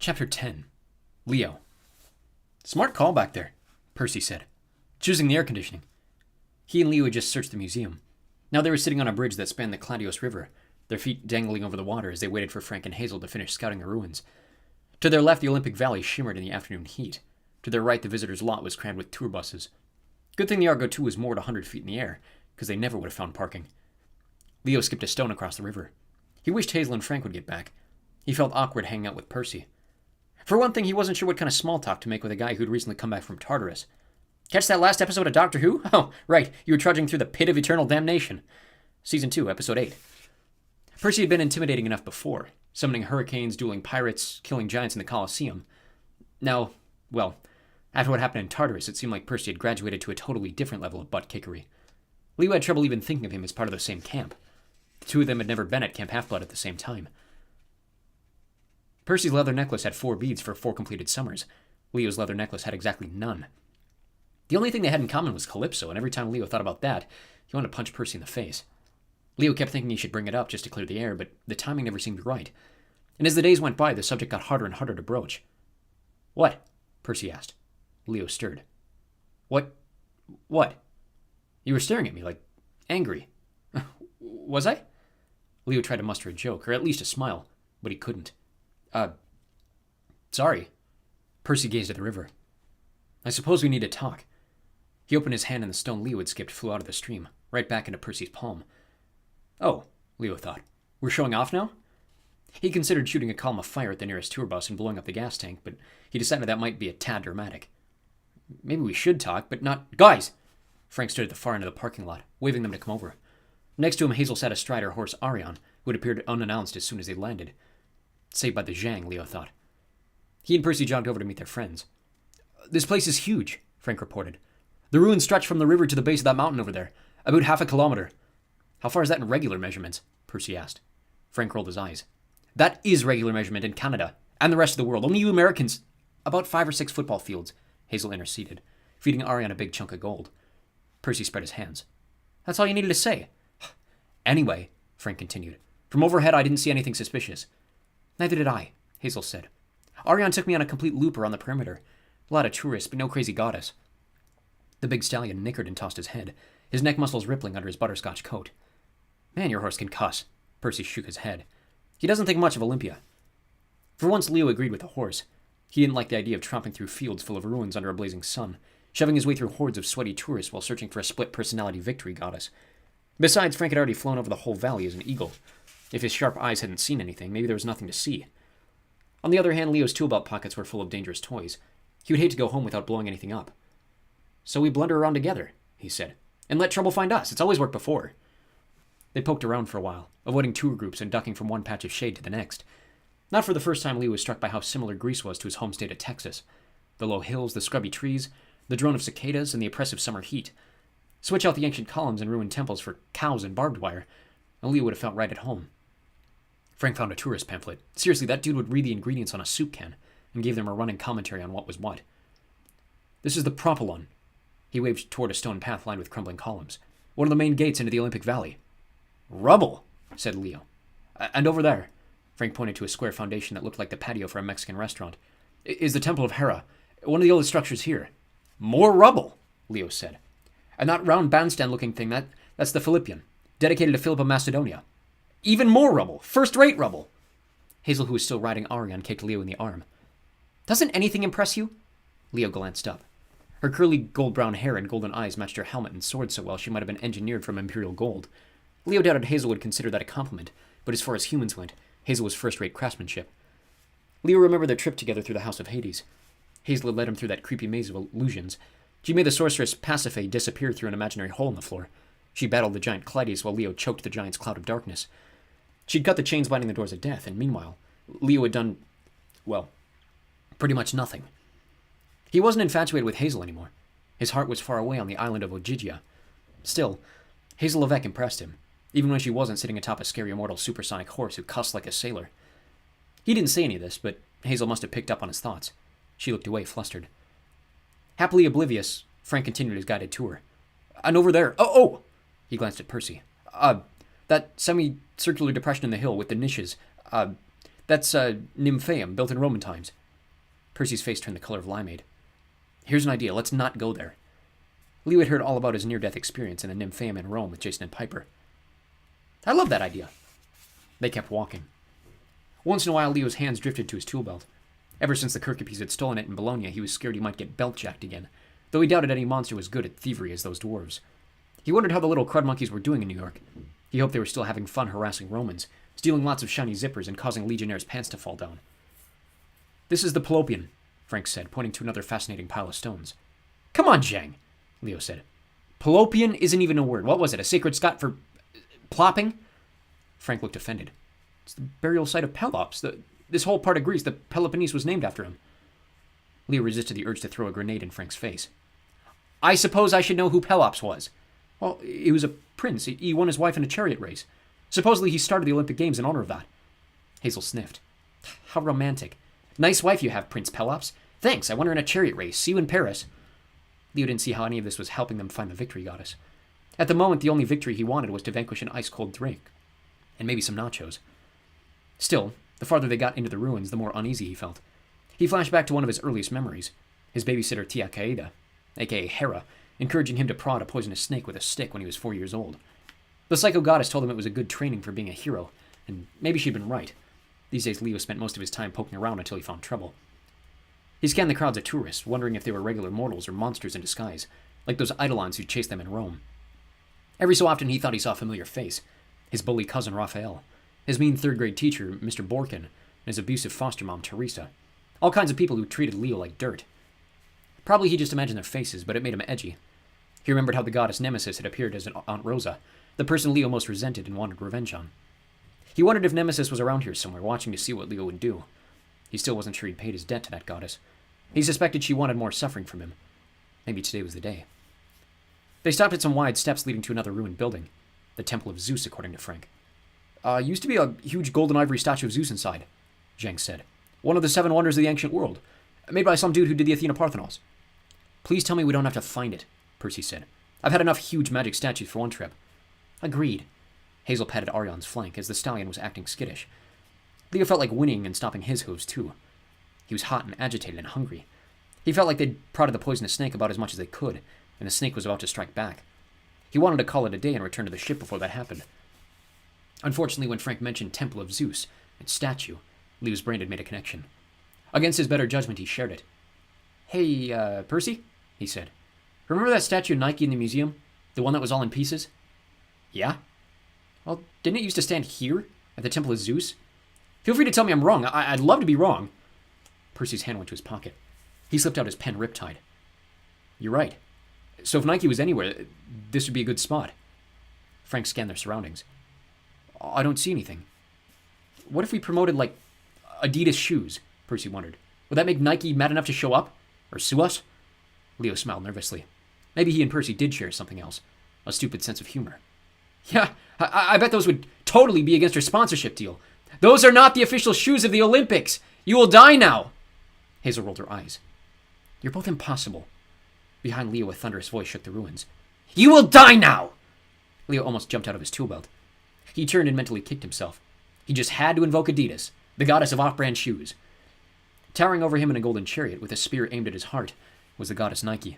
Chapter 10. Leo. Smart call back there, Percy said, choosing the air conditioning. He and Leo had just searched the museum. Now they were sitting on a bridge that spanned the Cladios River, their feet dangling over the water as they waited for Frank and Hazel to finish scouting the ruins. To their left, the Olympic Valley shimmered in the afternoon heat. To their right, the visitors' lot was crammed with tour buses. Good thing the Argo 2 was moored 100 feet in the air, because they never would have found parking. Leo skipped a stone across the river. He wished Hazel and Frank would get back. He felt awkward hanging out with Percy. For one thing, he wasn't sure what kind of small talk to make with a guy who'd recently come back from Tartarus. Catch that last episode of Doctor Who? Oh, right, you were trudging through the pit of eternal damnation. Season 2, Episode 8. Percy had been intimidating enough before, summoning hurricanes, dueling pirates, killing giants in the Colosseum. Now, well, after what happened in Tartarus, it seemed like Percy had graduated to a totally different level of butt-kickery. Leo had trouble even thinking of him as part of the same camp. The two of them had never been at Camp Half-Blood at the same time. Percy's leather necklace had 4 beads for 4 completed summers. Leo's leather necklace had exactly none. The only thing they had in common was Calypso, and every time Leo thought about that, he wanted to punch Percy in the face. Leo kept thinking he should bring it up just to clear the air, but the timing never seemed right. And as the days went by, the subject got harder and harder to broach. "What?" Percy asked. Leo stirred. What? You were staring at me, like, angry." "Was I?" Leo tried to muster a joke, or at least a smile, but he couldn't. Sorry." Percy gazed at the river. "I suppose we need to talk." He opened his hand and the stone Leo had skipped flew out of the stream, right back into Percy's palm. "Oh," Leo thought. "We're showing off now?" He considered shooting a column of fire at the nearest tour bus and blowing up the gas tank, but he decided that might be a tad dramatic. "Maybe we should talk, but not—" "Guys!" Frank stood at the far end of the parking lot, waving them to come over. Next to him, Hazel sat astride her horse Arion, who had appeared unannounced as soon as they landed. Saved by the Zhang, Leo thought. He and Percy jogged over to meet their friends. "This place is huge," Frank reported. "The ruins stretch from the river to the base of that mountain over there, about half a kilometer." "How far is that in regular measurements?" Percy asked. Frank rolled his eyes. "That is regular measurement in Canada, and the rest of the world. Only you Americans—" "About 5 or 6 football fields," Hazel interceded, feeding Arion a big chunk of gold. Percy spread his hands. "That's all you needed to say." "Anyway," Frank continued, "from overhead I didn't see anything suspicious." "Neither did I," Hazel said. "Arion took me on a complete loop around the perimeter. A lot of tourists, but no crazy goddess." The big stallion nickered and tossed his head, his neck muscles rippling under his butterscotch coat. "Man, your horse can cuss." Percy shook his head. "He doesn't think much of Olympia." For once, Leo agreed with the horse. He didn't like the idea of tromping through fields full of ruins under a blazing sun, shoving his way through hordes of sweaty tourists while searching for a split-personality victory goddess. Besides, Frank had already flown over the whole valley as an eagle. If his sharp eyes hadn't seen anything, maybe there was nothing to see. On the other hand, Leo's tool-belt pockets were full of dangerous toys. He would hate to go home without blowing anything up. "So we blunder around together," he said, "and let trouble find us. It's always worked before." They poked around for a while, avoiding tour groups and ducking from one patch of shade to the next. Not for the first time, Leo was struck by how similar Greece was to his home state of Texas. The low hills, the scrubby trees, the drone of cicadas, and the oppressive summer heat. Switch out the ancient columns and ruined temples for cows and barbed wire, and Leo would have felt right at home. Frank found a tourist pamphlet. Seriously, that dude would read the ingredients on a soup can, and gave them a running commentary on what was what. "This is the Propylon." He waved toward a stone path lined with crumbling columns. "One of the main gates into the Olympic Valley." "Rubble," said Leo. "And over there," Frank pointed to a square foundation that looked like the patio for a Mexican restaurant, "is the Temple of Hera, one of the oldest structures here." "More rubble," Leo said. "And that round bandstand-looking thing, that's the Philippion, dedicated to Philip of Macedonia. Even more rubble, first-rate rubble." Hazel, who was still riding Arion, kicked Leo in the arm. "Doesn't anything impress you?" Leo glanced up. Her curly gold-brown hair and golden eyes matched her helmet and sword so well she might have been engineered from imperial gold. Leo doubted Hazel would consider that a compliment, but as far as humans went, Hazel was first-rate craftsmanship. Leo remembered their trip together through the House of Hades. Hazel had led him through that creepy maze of illusions. She made the sorceress Pasiphae disappear through an imaginary hole in the floor. She battled the giant Clydes while Leo choked the giant's cloud of darkness. She'd cut the chains binding the doors of death, and meanwhile, Leo had done, well, pretty much nothing. He wasn't infatuated with Hazel anymore. His heart was far away on the island of Ogygia. Still, Hazel Levesque impressed him, even when she wasn't sitting atop a scary immortal supersonic horse who cussed like a sailor. He didn't say any of this, but Hazel must have picked up on his thoughts. She looked away, flustered. Happily oblivious, Frank continued his guided tour. "And over there— Oh! He glanced at Percy. That semicircular depression in the hill with the niches. That's Nymphaeum, built in Roman times. Percy's face turned the color of limeade. Here's an idea. Let's not go there. Leo had heard all about his near-death experience in the Nymphaeum in Rome with Jason and Piper. I love that idea. They kept walking. Once in a while, Leo's hands drifted to his tool belt. Ever since the Kirkipes had stolen it in Bologna, he was scared he might get belt-jacked again, though he doubted any monster was good at thievery as those dwarves. He wondered how the little crud monkeys were doing in New York. He hoped they were still having fun harassing Romans, stealing lots of shiny zippers and causing legionnaires' pants to fall down. This is the Pelopian, Frank said, pointing to another fascinating pile of stones. Come on, Zhang, Leo said. Pelopian isn't even a word. What was it, a sacred Scot for plopping? Frank looked offended. It's the burial site of Pelops. This whole part of Greece, the Peloponnese, was named after him. Leo resisted the urge to throw a grenade in Frank's face. I suppose I should know who Pelops was. Well, he was a prince. He won his wife in a chariot race. Supposedly he started the Olympic Games in honor of that. Hazel sniffed. How romantic. Nice wife you have, Prince Pelops. Thanks, I won her in a chariot race. See you in Paris. Leo didn't see how any of this was helping them find the victory goddess. At the moment, the only victory he wanted was to vanquish an ice-cold drink. And maybe some nachos. Still, the farther they got into the ruins, the more uneasy he felt. He flashed back to one of his earliest memories. His babysitter Tia Caeda, a.k.a. Hera, encouraging him to prod a poisonous snake with a stick when he was 4 years old. The psycho goddess told him it was a good training for being a hero, and maybe she'd been right. These days, Leo spent most of his time poking around until he found trouble. He scanned the crowds of tourists, wondering if they were regular mortals or monsters in disguise, like those eidolons who chased them in Rome. Every so often, he thought he saw a familiar face. His bully cousin, Raphael. His mean third-grade teacher, Mr. Borkin, and his abusive foster mom, Teresa. All kinds of people who treated Leo like dirt. Probably he just imagined their faces, but it made him edgy. He remembered how the goddess Nemesis had appeared as an Aunt Rosa, the person Leo most resented and wanted revenge on. He wondered if Nemesis was around here somewhere, watching to see what Leo would do. He still wasn't sure he'd paid his debt to that goddess. He suspected she wanted more suffering from him. Maybe today was the day. They stopped at some wide steps leading to another ruined building. The Temple of Zeus, according to Frank. Used to be a huge gold and ivory statue of Zeus inside, Zhang said. One of the 7 wonders of the ancient world. Made by some dude who did the Athena Parthenos. Please tell me we don't have to find it, Percy said. I've had enough huge magic statues for one trip. Agreed. Hazel patted Arion's flank as the stallion was acting skittish. Leo felt like whinnying and stopping his hooves, too. He was hot and agitated and hungry. He felt like they'd prodded the poisonous snake about as much as they could, and the snake was about to strike back. He wanted to call it a day and return to the ship before that happened. Unfortunately, when Frank mentioned Temple of Zeus and statue, Leo's brain had made a connection. Against his better judgment, he shared it. Hey, Percy, he said. Remember that statue of Nike in the museum? The one that was all in pieces? Yeah? Well, didn't it used to stand here, at the Temple of Zeus? Feel free to tell me I'm wrong. I'd love to be wrong. Percy's hand went to his pocket. He slipped out his pen riptide. You're right. So if Nike was anywhere, this would be a good spot. Frank scanned their surroundings. I don't see anything. What if we promoted, like, Adidas shoes? Percy wondered. Would that make Nike mad enough to show up? Or sue us? Leo smiled nervously. Maybe he and Percy did share something else. A stupid sense of humor. Yeah, I bet those would totally be against our sponsorship deal. Those are not the official shoes of the Olympics. You will die now. Hazel rolled her eyes. You're both impossible. Behind Leo, a thunderous voice shook the ruins. You will die now! Leo almost jumped out of his tool belt. He turned and mentally kicked himself. He just had to invoke Adidas, the goddess of off-brand shoes. Towering over him in a golden chariot with a spear aimed at his heart was the goddess Nike.